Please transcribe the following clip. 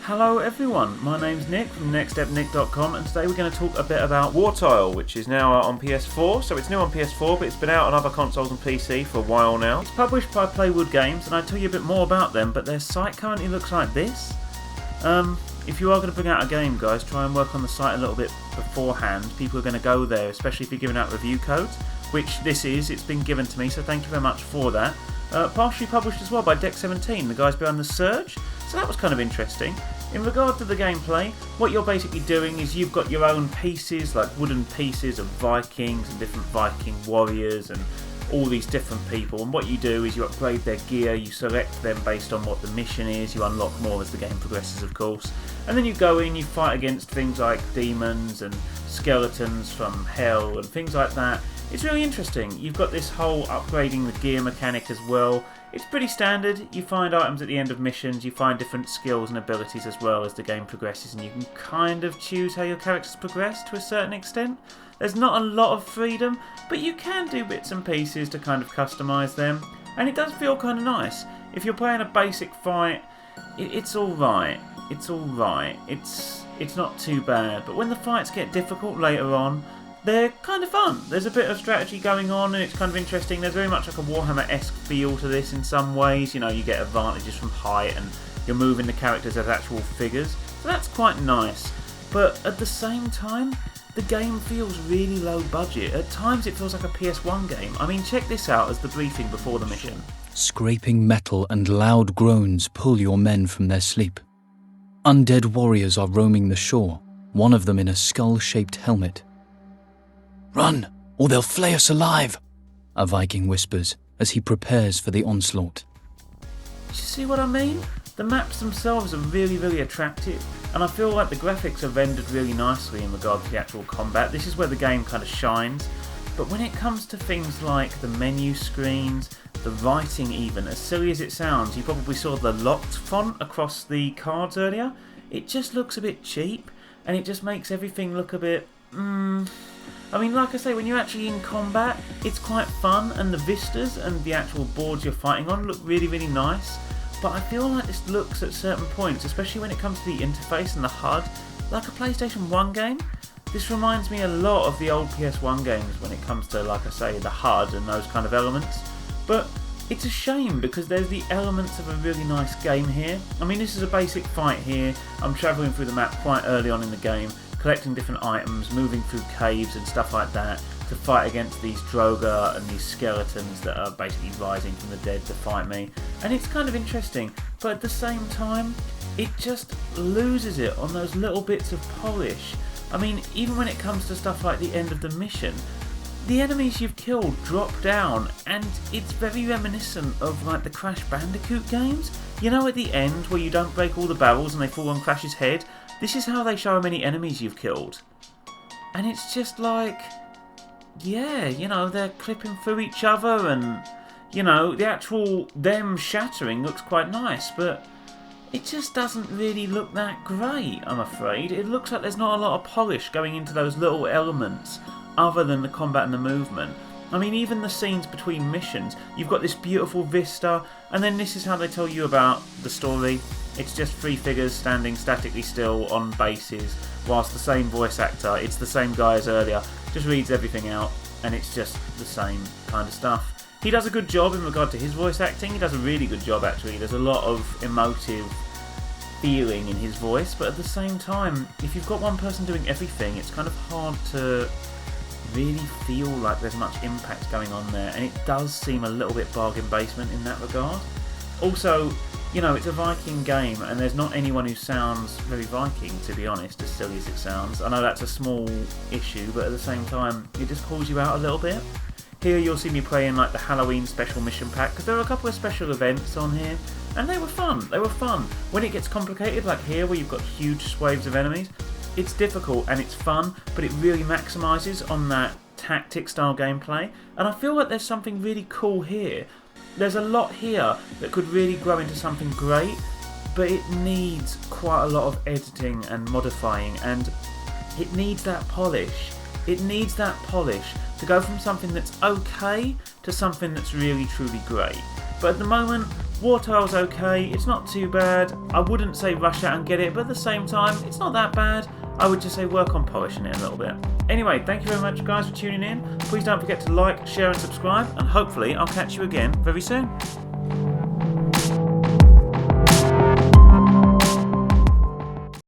Hello everyone, my name's Nick from nextstepnick.com, and today we're going to talk a bit about Wartile, which is now on PS4. So it's new on PS4, but it's been out on other consoles and PC for a while now. It's published by Playwood Games, and I'll tell you a bit more about them, but their site currently looks like this. If you are going to bring out a game, guys, try and work on the site a little bit beforehand. People are going to go there, especially if you're giving out review codes, which this is. It's been given to me, so thank you very much for that. Partially published as well by Deck 17, the guys behind The Surge, so that was kind of interesting. In regard to the gameplay, what you're basically doing is you've got your own pieces, like wooden pieces of Vikings and different Viking warriors and all these different people, and what you do is you upgrade their gear, you select them based on what the mission is, you unlock more as the game progresses of course, and then you go in, you fight against things like demons and skeletons from hell and things like that. It's really interesting. You've got this whole upgrading the gear mechanic as well. It's pretty standard. You find items at the end of missions, you find different skills and abilities as well as the game progresses, and you can kind of choose how your characters progress to a certain extent. There's not a lot of freedom, but you can do bits and pieces to kind of customise them, and it does feel kind of nice. If you're playing a basic fight, it's alright. It's alright. It's not too bad, but when the fights get difficult later on, they're kind of fun. There's a bit of strategy going on and it's kind of interesting. There's very much like a Warhammer-esque feel to this in some ways. You know, you get advantages from height and you're moving the characters as actual figures. So that's quite nice. But at the same time, the game feels really low budget. At times it feels like a PS1 game. I mean, check this out as the briefing before the mission. Scraping metal and loud groans pull your men from their sleep. Undead warriors are roaming the shore, one of them in a skull-shaped helmet. "Run, or they'll flay us alive," a Viking whispers as he prepares for the onslaught. Do you see what I mean? The maps themselves are really, really attractive, and I feel like the graphics are rendered really nicely in regard to the actual combat. This is where the game kind of shines. But when it comes to things like the menu screens, the writing even, as silly as it sounds, you probably saw the locked font across the cards earlier. It just looks a bit cheap, and it just makes everything look a bit... I mean, like I say, when you're actually in combat, it's quite fun, and the vistas and the actual boards you're fighting on look really, really nice. But I feel like this looks at certain points, especially when it comes to the interface and the HUD, like a PlayStation 1 game. This reminds me a lot of the old PS1 games when it comes to, like I say, the HUD and those kind of elements. But it's a shame because there's the elements of a really nice game here. I mean, this is a basic fight here. I'm travelling through the map quite early on in the game, collecting different items, moving through caves and stuff like that to fight against these Droga and these skeletons that are basically rising from the dead to fight me. And it's kind of interesting, but at the same time, it just loses it on those little bits of polish. I mean, even when it comes to stuff like the end of the mission, the enemies you've killed drop down, and it's very reminiscent of like the Crash Bandicoot games. You know, at the end where you don't break all the barrels and they fall on Crash's head? This is how they show how many enemies you've killed. And it's just like, yeah, you know, they're clipping through each other and, you know, the actual them shattering looks quite nice, but it just doesn't really look that great, I'm afraid. It looks like there's not a lot of polish going into those little elements other than the combat and the movement. I mean, even the scenes between missions, you've got this beautiful vista, and then this is how they tell you about the story. It's just three figures standing statically still on bases, whilst the same voice actor, it's the same guy as earlier, just reads everything out, and it's just the same kind of stuff. He does a good job in regard to his voice acting. He does a really good job, actually. There's a lot of emotive feeling in his voice, but at the same time, if you've got one person doing everything, it's kind of hard to really feel like there's much impact going on there, and it does seem a little bit bargain basement in that regard. Also, you know, it's a Viking game, and there's not anyone who sounds very Viking, to be honest, as silly as it sounds. I know that's a small issue, but at the same time, it just pulls you out a little bit. Here you'll see me playing like the Halloween special mission pack, because there are a couple of special events on here, and they were fun. They were fun. When it gets complicated, like here where you've got huge swathes of enemies, it's difficult and it's fun, but it really maximises on that tactic style gameplay, and I feel like there's something really cool here. There's a lot here that could really grow into something great, but it needs quite a lot of editing and modifying, and it needs that polish. It needs that polish to go from something that's okay to something that's really truly great. But at the moment, Wartile's okay, it's not too bad. I wouldn't say rush out and get it, but at the same time, it's not that bad. I would just say work on polishing it a little bit. Anyway, thank you very much guys for tuning in. Please don't forget to like, share and subscribe, and hopefully I'll catch you again very soon.